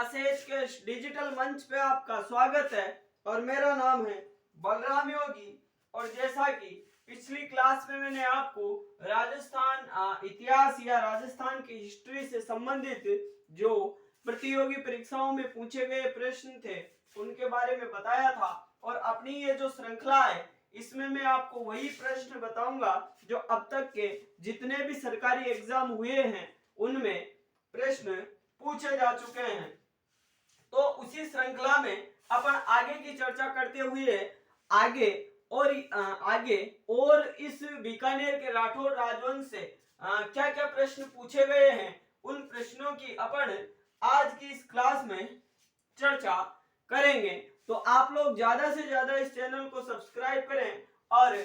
Classes के digital मंच पे आपका स्वागत है और मेरा नाम है बलराम योगी। और जैसा कि पिछली क्लास में मैंने आपको राजस्थान इतिहास या राजस्थान की हिस्ट्री से संबंधित जो प्रतियोगी परीक्षाओं में पूछे गए प्रश्न थे उनके बारे में बताया था। और अपनी ये जो श्रृंखला है इसमें मैं आपको वही प्रश्न बताऊंगा जो अब तक के जितने भी सरकारी एग्जाम हुए हैं उनमें प्रश्न पूछे जा चुके हैं। तो उसी श्रृंखला में अपन आगे की चर्चा करते हुए आगे और इस बीकानेर के राठौर राजवंश से क्या क्या प्रश्न पूछे गए हैं उन प्रश्नों की अपन आज की इस क्लास में चर्चा करेंगे। तो आप लोग ज्यादा से ज्यादा इस चैनल को सब्सक्राइब करें और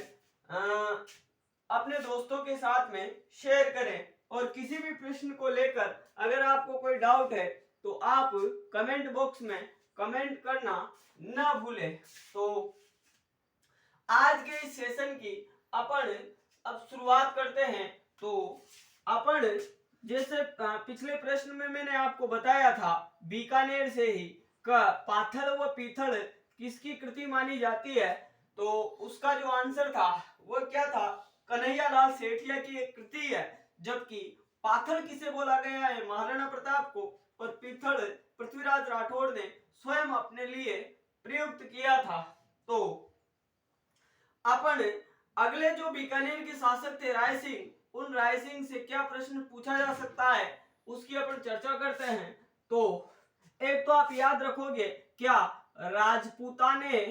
अपने दोस्तों के साथ में शेयर करें। और किसी भी प्रश्न को लेकर अगर आपको कोई डाउट है तो आप कमेंट बॉक्स में कमेंट करना ना भूलें। तो आज के इस सेशन की अपन अब शुरुआत करते हैं। तो अपन जैसे पिछले प्रश्न में मैंने आपको बताया था बीकानेर से ही पाथल व पीथल किसकी कृति मानी जाती है, तो उसका जो आंसर था वो क्या था, कन्हैयालाल सेठिया की एक कृति है। जबकि पाथल किसे बोला गया है, महाराणा प्रताप को, और पीथल पृथ्वीराज राठौड़ ने स्वयं अपने लिए प्रयुक्त किया था। तो अपन अगले जो बीकानेर के शासक थे राय सिंह, उन राय सिंह से क्या प्रश्न पूछा जा सकता है उसकी अपन चर्चा करते हैं। तो एक तो आप याद रखोगे क्या, राजपूताने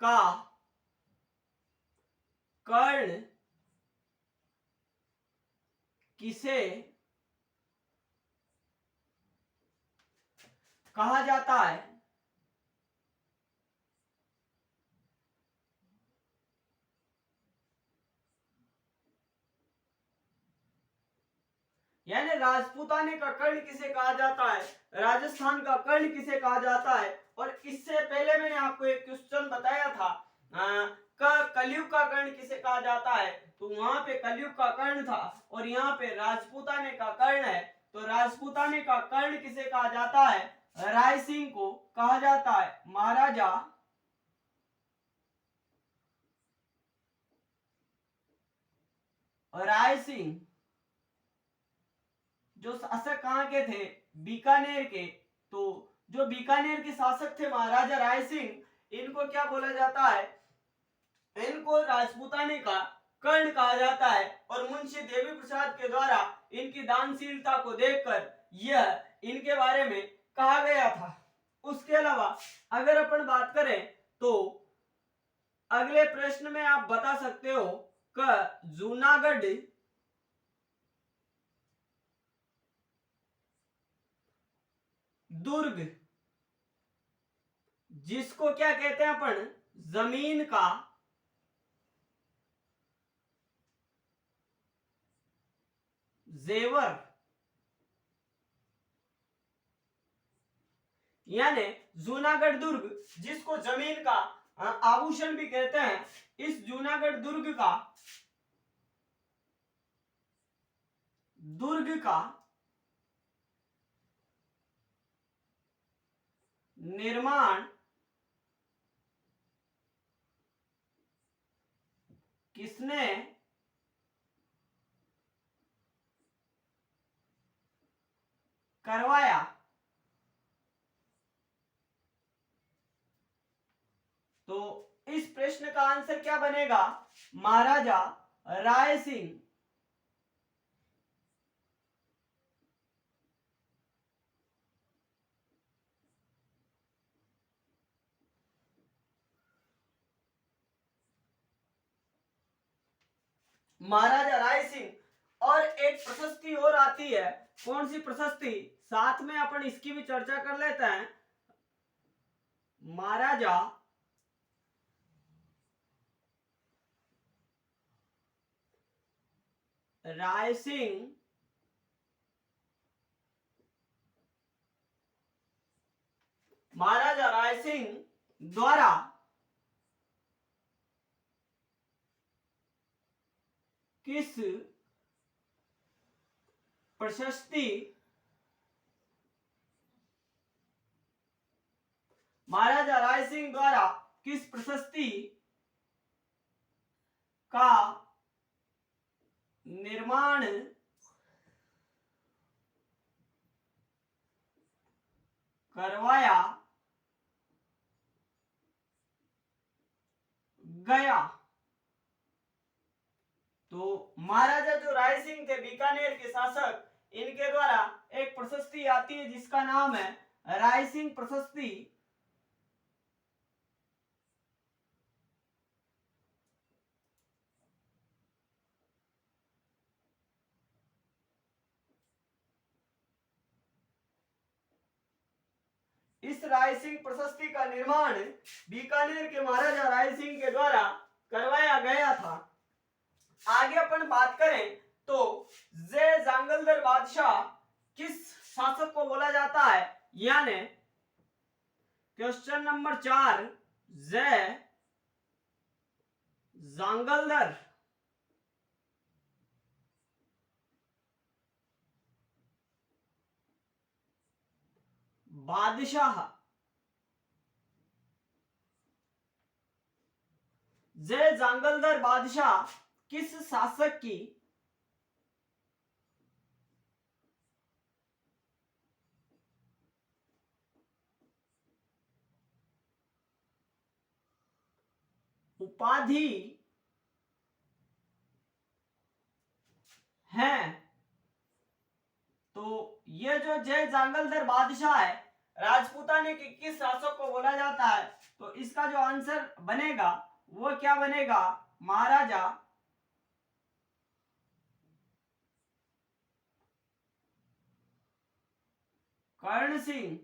का कर्ण किसे कहा जाता है। यानी राजपूताने का कर्ण किसे कहा जाता है, राजस्थान का कर्ण किसे कहा जाता है। और इससे पहले मैंने आपको एक क्वेश्चन बताया था कलयुग का कर्ण किसे कहा जाता है, तो वहां पे कलयुग का कर्ण था और यहाँ पे राजपूताने का कर्ण है। तो राजपूताने का कर्ण किसे कहा जाता है, राय सिंह को कहा जाता है। महाराजा राय सिंह जो शासक कहाँ के थे, बीकानेर के। तो जो बीकानेर के शासक थे महाराजा राय सिंह, इनको क्या बोला जाता है, इनको राजपूताने का कर्ण कहा जाता है। और मुंशी देवी प्रसाद के द्वारा इनकी दानशीलता को देखकर यह इनके बारे में कहा गया था। उसके अलावा अगर अपन बात करें तो अगले प्रश्न में आप बता सकते हो कि जूनागढ़ दुर्ग, जिसको क्या कहते हैं अपन, जमीन का जेवर, यानी जूनागढ़ दुर्ग जिसको जमीन का आभूषण भी कहते हैं, इस जूनागढ़ दुर्ग का निर्माण किसने करवाया। तो इस प्रश्न का आंसर क्या बनेगा, महाराजा राय सिंह। महाराजा राय सिंह। और एक प्रशस्ति और आती है, कौन सी प्रशस्ति, साथ में अपन इसकी भी चर्चा कर लेते हैं। महाराजा राय सिंह द्वारा किस प्रशस्ति महाराजा राय सिंह द्वारा किस प्रशस्ति का निर्माण करवाया गया? तो महाराजा जो राय सिंह थे बीकानेर के शासक, इनके द्वारा एक प्रशस्ति आती है जिसका नाम है राय सिंह प्रशस्ति। इस राय सिंह प्रशस्ति का निर्माण बीकानेर के महाराजा राय सिंह के द्वारा करवाया गया था। आगे अपन बात करें तो जय जांगलदर बादशाह किस शासक को बोला जाता है, यानी क्वेश्चन नंबर 4, जय जांगलदर बादशाह, जय जांगलदर बादशाह किस शासक की उपाधि है? तो ये जो जय जांगलदर बादशाह है, राजपूताने के किस शासक को बोला जाता है? तो इसका जो आंसर बनेगा वो क्या बनेगा? महाराजा कर्ण सिंह।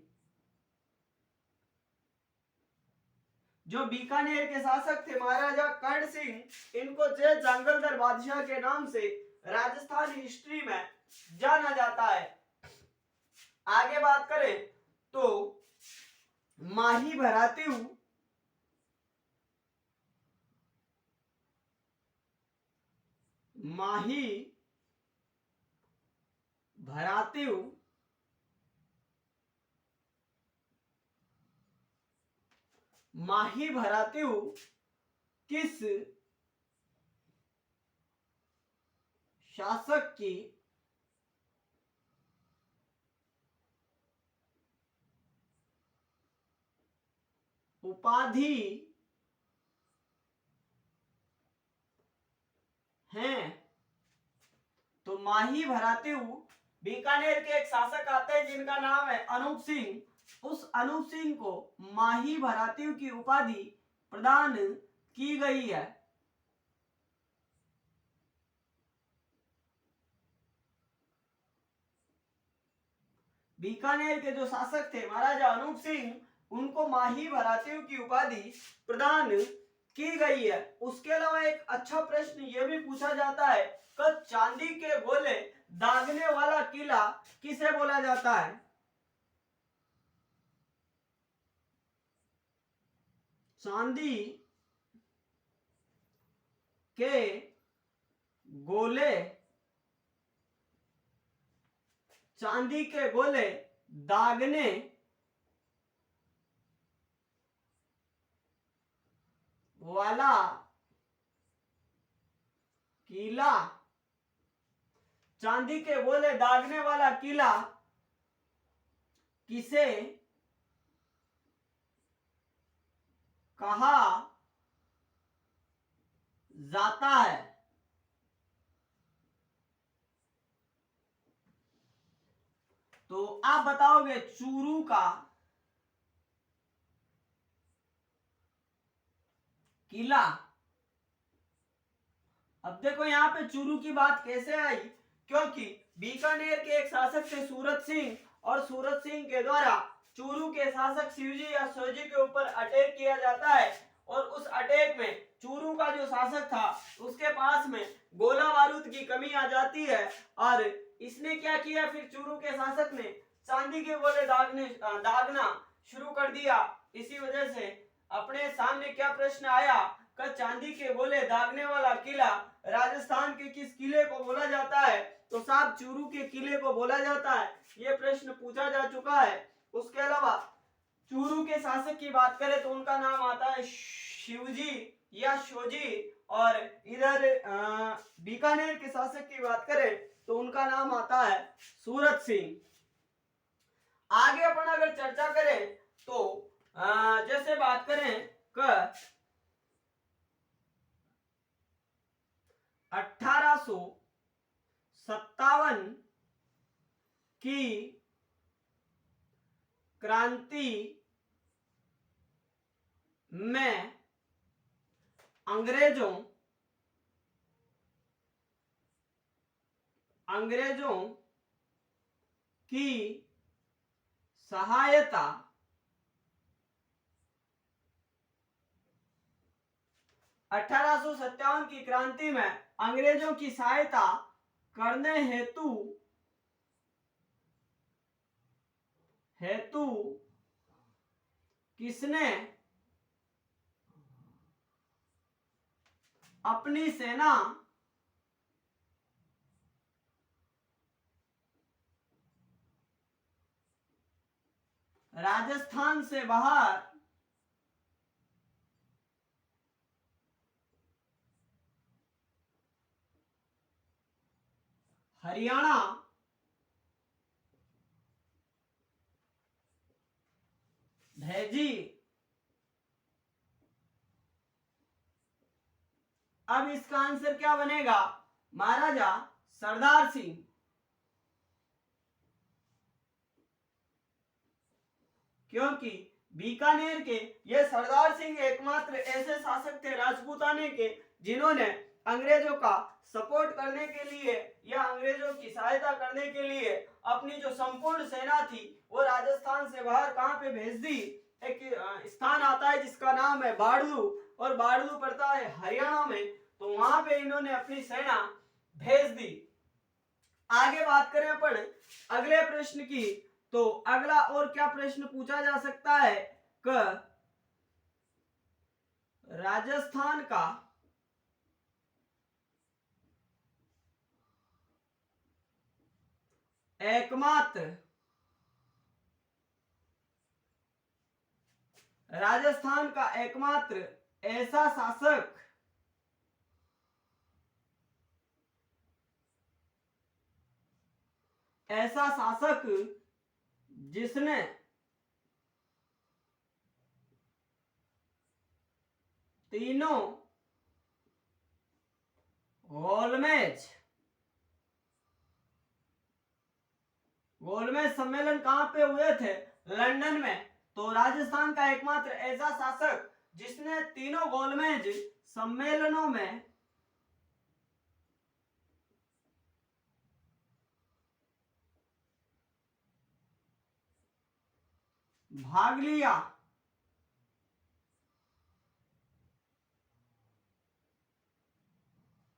जो बीकानेर के शासक थे महाराजा कर्ण सिंह, इनको जय जांगलदर बादशाह के नाम से राजस्थान हिस्ट्री में जाना जाता है। आगे बात करें तो माही भरातीव माही भरातीव किस शासक की उपाधि है? तो माही भरातीव बीकानेर के एक शासक आते हैं जिनका नाम है अनूप सिंह। उस अनूप सिंह को माही भरातीव की उपाधि प्रदान की गई है। बीकानेर के जो शासक थे महाराजा अनूप सिंह, उनको माही भरातीव की उपाधि प्रदान की गई है। उसके अलावा एक अच्छा प्रश्न यह भी पूछा जाता है कि चांदी के गोले दागने वाला किला किसे बोला जाता है? चांदी के गोले दागने वाला किला, चांदी के गोले दागने वाला किला किसे कहा जाता है? तो आप बताओगे चूरू का किला। अब देखो यहाँ पे चूरू की बात कैसे आई, क्योंकि बीकानेर के एक शासक थे सूरत सिंह, और सूरत सिंह के द्वारा चूरू के शासक शिवजी या सोजी के ऊपर अटैक किया जाता है, और उस अटैक में चूरू का जो शासक था उसके पास में गोला बारूद की कमी आ जाती है, और इसने क्या किया, फिर चूरू के शासक ने चांदी के गोले दागना शुरू कर दिया। इसी वजह से अपने सामने क्या प्रश्न आया कि चांदी के गोले दागने वाला किला राजस्थान के किस किले को बोला जाता है? तो साहब चूरू के किले को बोला जाता है। ये प्रश्न पूछा जा चुका है। उसके अलावा चूरू के शासक की बात करें तो उनका नाम आता है शिवजी या शोजी, और इधर बीकानेर के शासक की बात करें तो उनका नाम आता है सूरत सिंह। आगे अपन अगर चर्चा करें तो जैसे बात करें क 1857 की क्रांति में अंग्रेजों की सहायता 1857 की क्रांति में अंग्रेजों की सहायता करने हेतु किसने अपनी सेना राजस्थान से बाहर हरियाणा भेजी? अब इसका आंसर क्या बनेगा? महाराजा सरदार सिंह। क्योंकि बीकानेर के ये सरदार सिंह एकमात्र ऐसे शासक थे राजपूताने के जिन्होंने अंग्रेजों का सपोर्ट करने के लिए या अंग्रेजों की सहायता करने के लिए अपनी जो संपूर्ण सेना थी वो राजस्थान से बाहर कहां पे भेज दी? एक स्थान आता है जिसका नाम है बाड़लू, और बाड़लू पड़ता है हरियाणा में, तो वहां पे इन्होंने अपनी सेना भेज दी। आगे बात करें अपन अगले प्रश्न की, तो अगला और क्या प्रश्न पूछा जा सकता है कि राजस्थान का एकमात्र ऐसा शासक जिसने तीनों गोलमेज सम्मेलन कहां पे हुए थे? लंदन में। तो राजस्थान का एकमात्र ऐसा शासक जिसने तीनों गोलमेज सम्मेलनों में भाग लिया,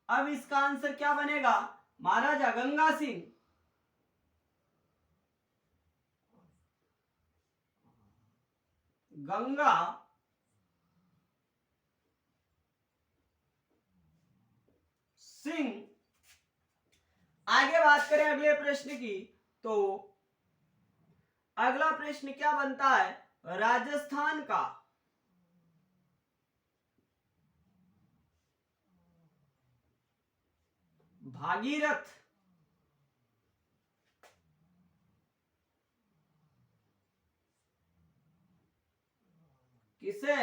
अब इसका आंसर क्या बनेगा? महाराजा गंगा सिंह। गंगा सिंह। आगे बात करें अगले प्रश्न की, तो अगला प्रश्न क्या बनता है? राजस्थान का भागीरथ किसे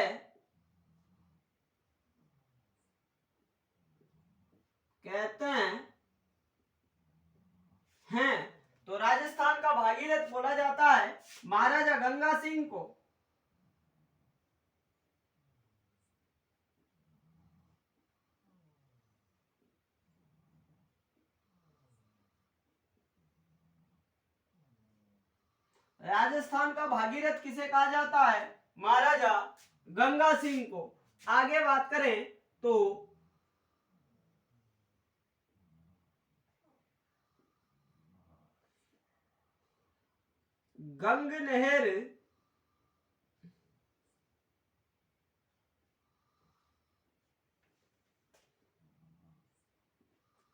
कहते हैं? तो राजस्थान का भागीरथ बोला जाता है महाराजा गंगा सिंह को। राजस्थान का भागीरथ किसे कहा जाता है? महाराजा गंगा सिंह को। आगे बात करें तो गंग नहर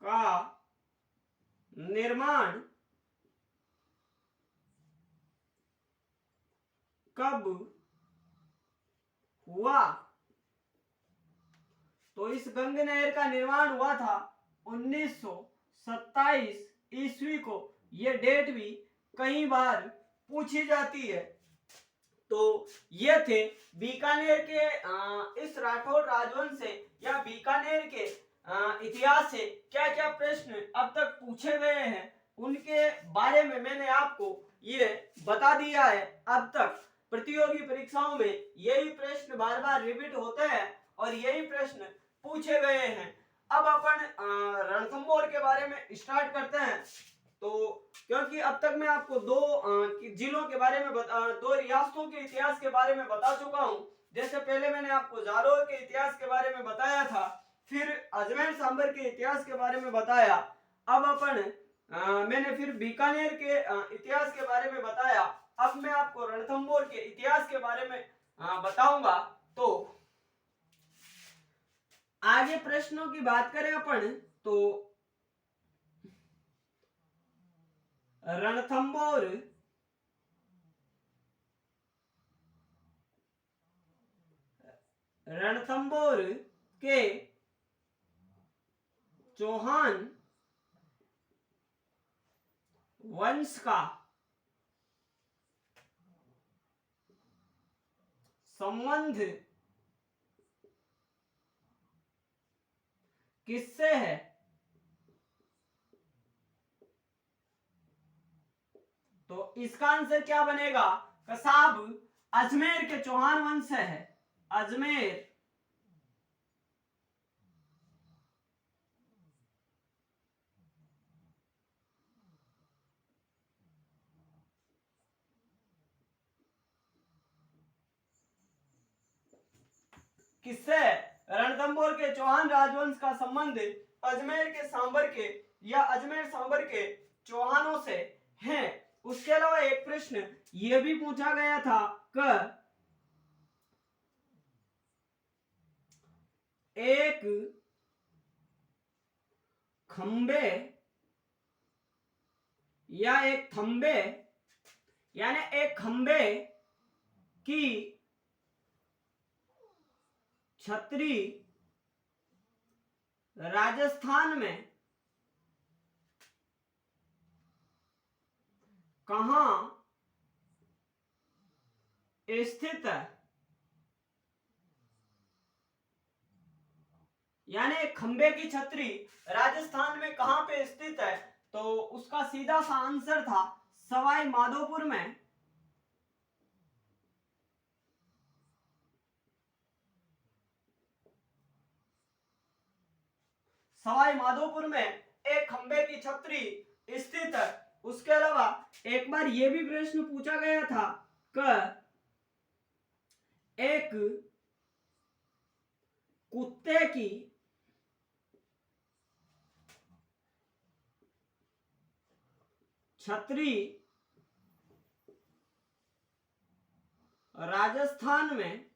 का निर्माण कब हुआ? तो इस गंग नहर का निर्माण हुआ था 1927 ईस्वी को। ये डेट भी कई बार पूछी जाती है। तो ये थे बीकानेर के इस राठौर राजवंश से या बीकानेर के इतिहास से क्या क्या प्रश्न अब तक पूछे गए हैं, उनके बारे में मैंने आपको ये बता दिया है। अब तक प्रतियोगी परीक्षाओं में यही प्रश्न बार बार रिपीट होते हैं और यही प्रश्न पूछे गए हैं। अब अपन रणथंभौर के बारे में स्टार्ट करते हैं। तो क्योंकि अब तक मैं आपको दो जिलों के बारे में दो रियासतों के इतिहास के बारे में बता चुका हूं। जैसे पहले मैंने आपको जालोर के इतिहास के बारे में बताया था, फिर अजमेर सांबर के इतिहास के बारे में बताया। अब अपन मैंने फिर बीकानेर के इतिहास के बारे में बताया। अब मैं आपको रणथंभौर के इतिहास के बारे में बताऊंगा। तो आगे प्रश्नों की बात करें अपन, तो रणथंभौर के चौहान वंश का संबंध किससे है? तो इसका आंसर क्या बनेगा? कसाब अजमेर के चौहान वंश से है। अजमेर किससे? रणथंभौर के चौहान राजवंश का संबंध अजमेर के सांबर के या अजमेर सांबर के चौहानों से है। उसके अलावा एक प्रश्न यह भी पूछा गया था कि एक खंबे या एक थंबे यानी एक खंबे की छतरी राजस्थान में कहां स्थित है? यानी एक खंबे की छतरी राजस्थान में कहां पे स्थित है? तो उसका सीधा सा आंसर था सवाई माधोपुर में। सवाई माधोपुर में एक खंबे की छतरी स्थित है। उसके अलावा एक बार यह भी प्रश्न पूछा गया था कि एक कुत्ते की छतरी राजस्थान में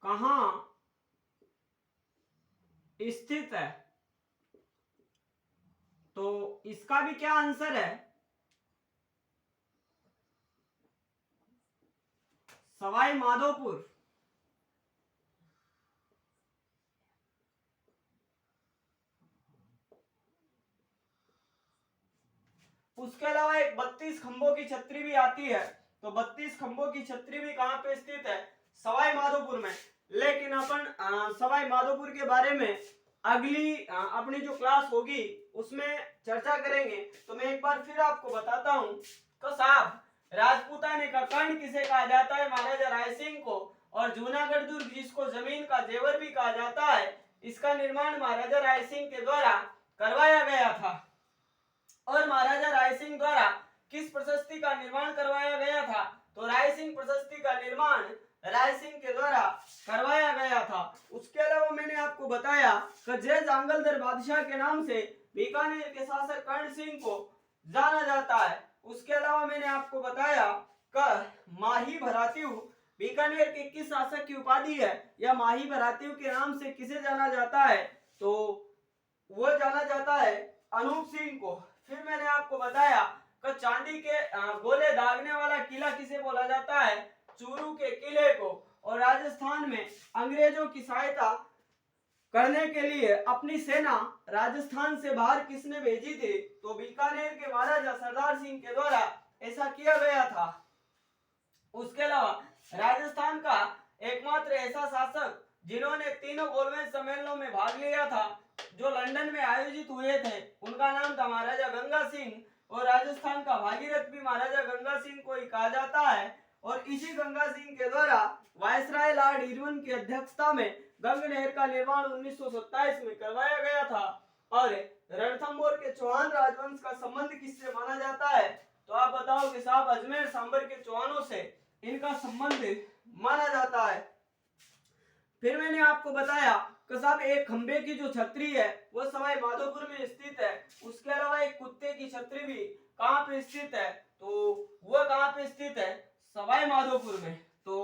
कहां स्थित है? तो इसका भी क्या आंसर है? सवाई माधोपुर। उसके अलावा एक 32 खंभों की छतरी भी आती है। तो 32 खंभों की छतरी भी कहां पे स्थित है? सवाई माधोपुर में। लेकिन अपन सवाई माधोपुर के बारे में अगली अपनी जो क्लास होगी उसमें चर्चा करेंगे। तो मैं एक बार फिर आपको बताता हूं। तो साहब राजपूताने का कर्ण किसे कहा जाता है? महाराजा राय सिंह को। और जूनागढ़ दुर्ग जिसको जमीन का जेवर भी कहा जाता है, इसका निर्माण महाराजा राय सिंह के द्वारा करवाया गया था। और महाराजा राय सिंह द्वारा किस प्रशस्ति का निर्माण करवाया गया था? तो राय सिंह प्रशस्ति का निर्माण राय सिंह के द्वारा करवाया गया था। उसके अलावा मैंने आपको बताया कि जय जांगलधर बादशाह के नाम से बीकानेर के शासक कर्ण सिंह को जाना जाता है। उसके अलावा मैंने आपको बताया कि माही भरात्यू बीकानेर के किस शासक की उपाधि है या माही भरातियों के नाम से किसे जाना जाता है? तो वो जाना जाता है अनूप सिंह को। फिर मैंने आपको बताया कि चांदी के गोले दागने वाला किला किसे बोला जाता है? चूरू के किले को। और राजस्थान में अंग्रेजों की सहायता करने के लिए अपनी सेना राजस्थान से बाहर किसने भेजी थी? तो बीकानेर के महाराजा सरदार सिंह के द्वारा ऐसा किया गया था। उसके अलावा राजस्थान का एकमात्र ऐसा शासक जिन्होंने तीनों गोलमेज सम्मेलनों में भाग लिया था जो लंदन में आयोजित हुए थे, उनका नाम था महाराजा गंगा सिंह। और राजस्थान का भागीरथ भी महाराजा गंगा सिंह को ही कहा जाता है। और इसी गंगा सिंह के द्वारा वायसराय लॉर्ड इरविन की अध्यक्षता में गंग नहर का निर्माण 1927 में करवाया गया था। और रणथंभौर के चौहान राजवंश का संबंध किससे माना जाता है? तो आप बताओ कि साहब अजमेर सांबर के चौहानों से इनका संबंध माना जाता है। फिर मैंने आपको बताया कि साहब एक खंबे की जो छतरी है वो सवाई माधोपुर में स्थित है। उसके अलावा एक कुत्ते की छतरी भी कहाँ पे स्थित है? तो वो कहाँ पे स्थित है? सवाई माधोपुर में। तो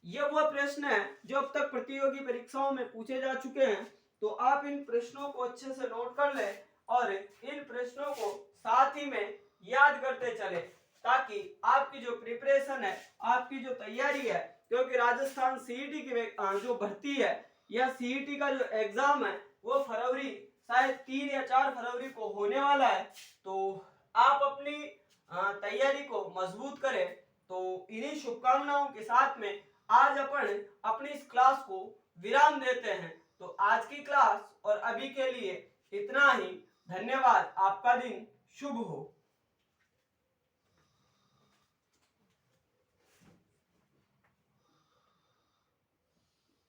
ये वो प्रश्न है जो अब तक प्रतियोगी परीक्षाओं में पूछे जा चुके हैं। तो आप इन प्रश्नों को अच्छे से नोट कर लें और इन प्रश्नों को साथ ही में याद करते चले ताकि आपकी जो प्रिपरेशन है, आपकी जो तैयारी है, क्योंकि राजस्थान सीईटी की जो भर्ती है या सीईटी का जो एग्जाम है वो फरवरी शायद 3 या 4 फरवरी को होने वाला है। तो आप अपनी तैयारी को मजबूत करें। तो इन्हीं शुभकामनाओं के साथ में आज अपन अपनी इस क्लास को विराम देते हैं। तो आज की क्लास और अभी के लिए इतना ही। धन्यवाद। आपका दिन शुभ हो।